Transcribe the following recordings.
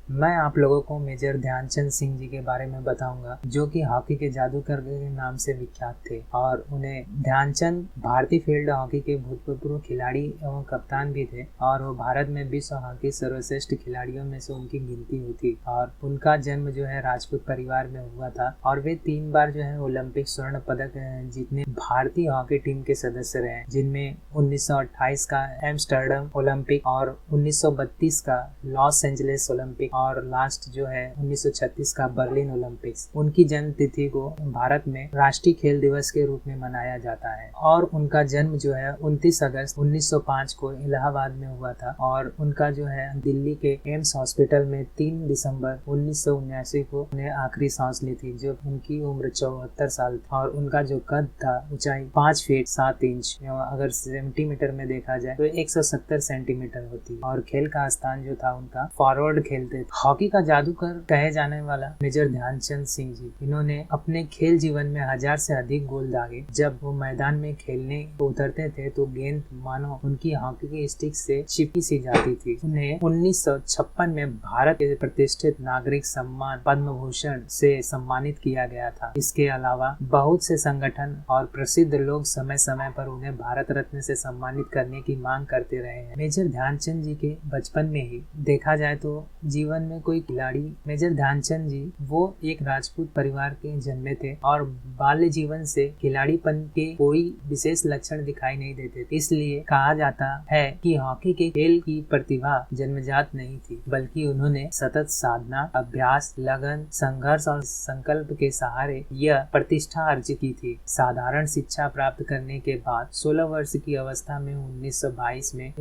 मैं आप लोगों को मेजर ध्यानचंद सिंह जी के बारे में बताऊंगा, जो कि हॉकी के जादूगर के नाम से विख्यात थे। और उन्हें ध्यानचंद भारतीय फील्ड हॉकी के भूतपूर्व खिलाड़ी एवं कप्तान भी थे, और वो भारत में विश्व हॉकी सर्वश्रेष्ठ खिलाड़ियों में से उनकी गिनती हुई। और उनका जन्म जो है राजपूत परिवार में हुआ था, और वे 3 बार जो है ओलंपिक स्वर्ण पदक जीतने भारतीय हॉकी टीम के सदस्य रहे, जिनमें 1928 का एम्स्टर्डम ओलंपिक और 1932 का लॉस एंजलिस ओलंपिक और लास्ट जो है 1936 का बर्लिन ओलंपिक्स। उनकी जन्म तिथि को भारत में राष्ट्रीय खेल दिवस के रूप में मनाया जाता है। और उनका जन्म जो है 29 अगस्त 1905 को इलाहाबाद में हुआ था, और उनका जो है दिल्ली के एम्स हॉस्पिटल में 3 दिसंबर 1979 को उन्हें आखिरी सांस ली थी, जो उनकी उम्र 74 साल थी। और उनका जो कद था, ऊंचाई 5 फीट 7 इंच, अगर सेंटीमीटर में देखा जाए तो 170 सेंटीमीटर होती। और खेल का स्थान जो था उनका फॉरवर्ड खेलते थे। हॉकी का जादूगर कहे जाने वाला मेजर ध्यानचंद सिंह जी, इन्होंने अपने खेल जीवन में 1000 से अधिक गोल दागे। जब वो मैदान में खेलने उतरते थे तो गेंद मानो उनकी हॉकी की स्टिक से चिपकी सी जाती थी। उन्हें 1956 में भारत के प्रतिष्ठित नागरिक सम्मान पद्म भूषण से सम्मानित किया गया था। इसके अलावा बहुत से संगठन और प्रसिद्ध लोग समय समय पर उन्हें भारत रत्न से सम्मानित करने की मांग करते रहे हैं। मेजर ध्यानचंद जी के बचपन में ही देखा जाए तो जीवन में कोई खिलाड़ी, मेजर ध्यानचंद जी वो एक राजपूत परिवार के जन्मे थे, और बाल्य जीवन से खिलाड़ीपन के कोई विशेष लक्षण दिखाई नहीं देते थे। इसलिए कहा जाता है कि हॉकी के खेल की प्रतिभा जन्मजात नहीं थी, बल्कि उन्होंने सतत साधना, अभ्यास, लगन, संघर्ष और संकल्प के सहारे यह प्रतिष्ठा अर्जित की थी। साधारण शिक्षा प्राप्त करने के बाद 16 वर्ष की अवस्था में 1922 में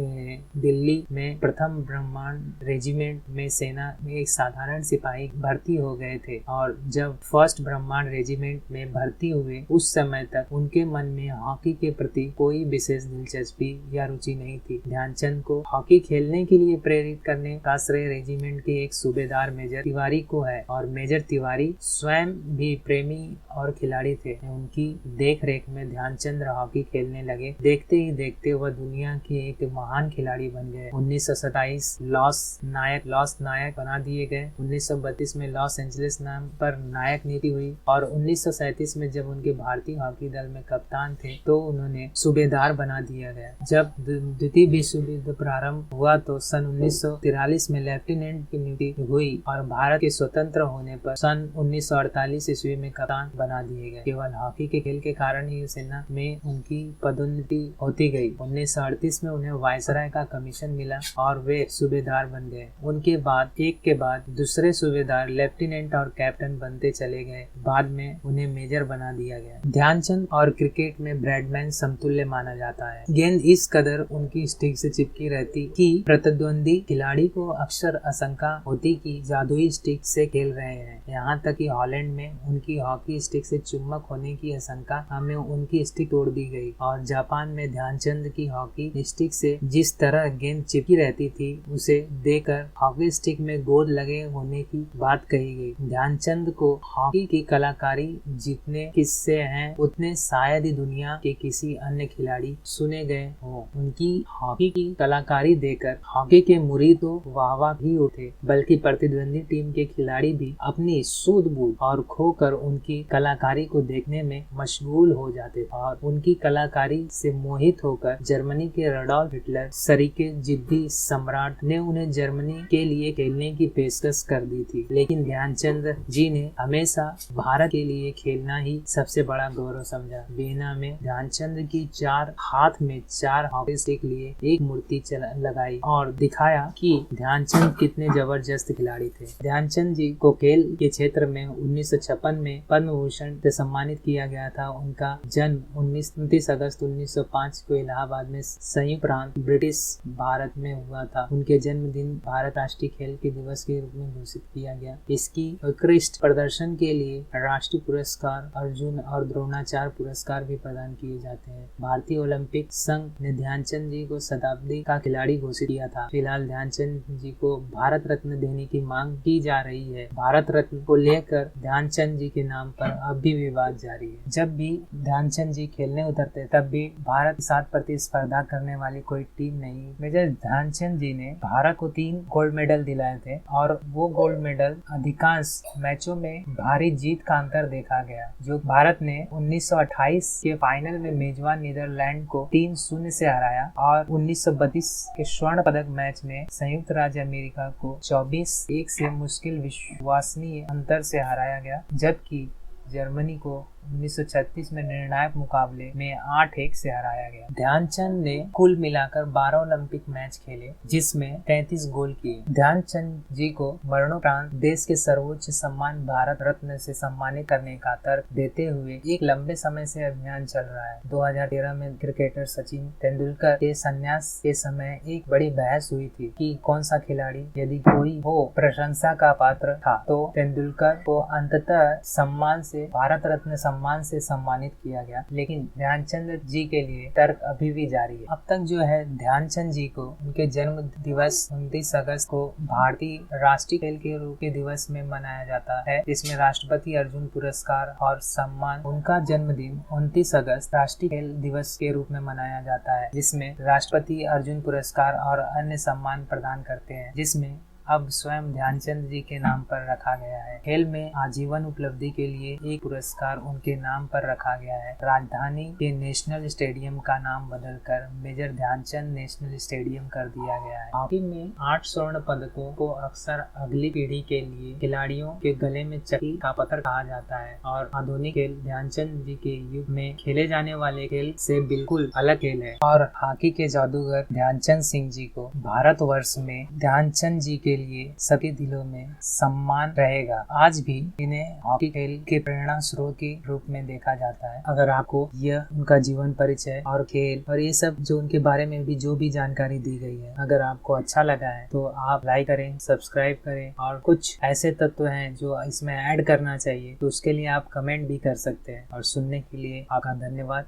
दिल्ली में प्रथम ब्रह्मांड रेजिमेंट में सेना में एक साधारण सिपाही भर्ती हो गए थे। और जब फर्स्ट ब्रह्मांड रेजिमेंट में भर्ती हुए, उस समय तक उनके मन में हॉकी के प्रति कोई विशेष दिलचस्पी या रुचि नहीं थी। ध्यानचंद को हॉकी खेलने के लिए प्रेरित करने का श्रेय रेजिमेंट के एक सूबेदार मेजर तिवारी को है, और मेजर तिवारी स्वयं भी प्रेमी और खिलाड़ी थे। उनकी देख रेख में ध्यानचंद हॉकी खेलने लगे। देखते ही देखते वह दुनिया के एक महान खिलाड़ी बन गए। 1927 लॉस नायक बना दिए गए। 1932 में लॉस एंजलिस नाम पर नायक नीति हुई, और 1937 में जब उनके भारतीय हॉकी दल में कप्तान थे तो उन्होंने सूबेदार बना दिया गया। जब द्वितीय विश्व युद्ध प्रारंभ हुआ तो सन 1943 में लेफ्टिनेंट की नियुक्ति हुई, और भारत के स्वतंत्र होने पर सन 1948 ईस्वी में कप्तान बना दिए गए। केवल हॉकी के खेल के कारण ही सेना में उनकी पदोन्नति होती गई। 1938 में उन्हें वायसराय का कमीशन मिला और वे सूबेदार बन गए। उनके बाद एक के बाद दूसरे सूबेदार, लेफ्टिनेंट और कैप्टन बनते चले गए। बाद में उन्हें मेजर बना दिया गया। ध्यानचंद और क्रिकेट में ब्रैडमैन समतुल्य माना जाता है। गेंद इस कदर उनकी स्टिक से चिपकी रहती कि प्रतिद्वंदी खिलाड़ी को अक्सर आशंका होती कि जादुई स्टिक से खेल रहे हैं। यहाँ तक कि हॉलैंड में उनकी हॉकी स्टिक से चुम्बक होने की आशंका में उनकी स्टिक तोड़ दी गई। और जापान में ध्यानचंद की हॉकी स्टिक से जिस तरह गेंद चिपकी रहती थी, उसे देखकर हॉकी स्टिक में गोंद लगे होने की बात कही गई। ध्यानचंद को हॉकी की कलाकारी जितने किस्से हैं, उतने शायद ही दुनिया के किसी अन्य खिलाड़ी सुने गए हों। उनकी हॉकी की कलाकारी देखकर हॉकी के मुरीद तो वाह भी उठे, बल्कि प्रतिद्वंदी टीम के खिलाड़ी भी अपनी सूझबूझ और खोकर उनकी कलाकारी को देखने में मशगूल हो जाते। और उनकी कलाकारी से मोहित होकर जर्मनी के रडोल्फ हिटलर, सरीके जिद्दी सम्राट ने उन्हें जर्मनी के लिए खेलने की पेशकश कर दी थी। लेकिन ध्यानचंद जी ने हमेशा भारत के लिए खेलना ही सबसे बड़ा गौरव समझा। वियना में ध्यानचंद की 4 हाथ में 4 हॉकी स्टिक लिए एक मूर्ति लगाई और दिखाया कि ध्यानचंद कितने जबरदस्त खिलाड़ी थे। ध्यानचंद जी को खेल के क्षेत्र में 1956 में पद्म भूषण से सम्मानित किया गया था। उनका जन्म 29 अगस्त 1905 को इलाहाबाद में संयुक्त प्रांत ब्रिटिश भारत में हुआ था। उनके जन्मदिन भारत राष्ट्रीय खेल के दिवस के रूप में घोषित किया गया। इसकी उत्कृष्ट प्रदर्शन के लिए राष्ट्रीय पुरस्कार, अर्जुन और द्रोणाचार्य पुरस्कार भी प्रदान किए जाते हैं। भारतीय ओलंपिक संघ ने ध्यानचंद जी को शताब्दी का खिलाड़ी घोषित किया था। फिलहाल ध्यानचंद जी को भारत रत्न देने की मांग की जा रही है। भारत रत्न को लेकर ध्यानचंद जी के नाम पर अब भी विवाद जारी है। जब भी ध्यानचंद जी खेलने उतरते तब भी भारत के साथ प्रतिस्पर्धा करने वाली कोई टीम नहीं। मेजर ध्यानचंद जी ने भारत को 3 गोल्ड मेडल दिलाए रहे थे और वो गोल्ड मेडल अधिकांश मैचों में भारी जीत का अंतर देखा गया, जो भारत ने 1928 के फाइनल में मेजबान नीदरलैंड को 3-0 से हराया और 1932 के स्वर्ण पदक मैच में संयुक्त राज्य अमेरिका को 24-1 से मुश्किल विश्वसनीय अंतर से हराया गया, जबकि जर्मनी को 1936 में निर्णायक मुकाबले में 8-1 से हराया गया। ध्यानचंद ने कुल मिलाकर 12 ओलंपिक मैच खेले, जिसमें 33 गोल किए। ध्यानचंद जी को मरणोपरांत देश के सर्वोच्च सम्मान भारत रत्न से सम्मानित करने का तर्क देते हुए एक लंबे समय से अभियान चल रहा है। 2013 में क्रिकेटर सचिन तेंदुलकर के संन्यास के समय एक बड़ी बहस हुई थी कि कौन सा खिलाड़ी यदि कोई हो प्रशंसा का पात्र था, तो तेंदुलकर को अंततः सम्मान से भारत रत्न सम्मान से सम्मानित किया गया, लेकिन ध्यानचंद जी के लिए तर्क अभी भी जारी है। अब तक जो है ध्यानचंद जी को उनके जन्म दिवस 29 अगस्त को भारतीय राष्ट्रीय खेल के रूप के दिवस में मनाया जाता है, जिसमें राष्ट्रपति अर्जुन पुरस्कार और सम्मान। उनका जन्मदिन 29 अगस्त राष्ट्रीय खेल दिवस के रूप में मनाया जाता है, जिसमें राष्ट्रपति अर्जुन पुरस्कार और अन्य सम्मान प्रदान करते हैं, जिसमें अब स्वयं ध्यानचंद जी के नाम पर रखा गया है। खेल में आजीवन उपलब्धि के लिए एक पुरस्कार उनके नाम पर रखा गया है। राजधानी के नेशनल स्टेडियम का नाम बदलकर मेजर ध्यानचंद नेशनल स्टेडियम कर दिया गया है। हॉकी में 8 स्वर्ण पदकों को अक्सर अगली पीढ़ी के लिए खिलाड़ियों के गले में चक्की का पत्थर कहा जाता है और आधुनिक खेल ध्यानचंद जी के युग में खेले जाने वाले खेल से बिल्कुल अलग खेल है और हॉकी के जादूगर ध्यानचंद सिंह जी को भारतवर्ष में ध्यानचंद जी के लिए सभी दिलों में सम्मान रहेगा। आज भी इन्हें हॉकी खेल के प्रेरणा स्रोत के रूप में देखा जाता है। अगर आपको यह उनका जीवन परिचय और खेल और ये सब जो उनके बारे में भी जो भी जानकारी दी गई है, अगर आपको अच्छा लगा है तो आप लाइक करें, सब्सक्राइब करें और कुछ ऐसे तत्व हैं जो इसमें ऐड करना चाहिए तो उसके लिए आप कमेंट भी कर सकते हैं। और सुनने के लिए आपका धन्यवाद।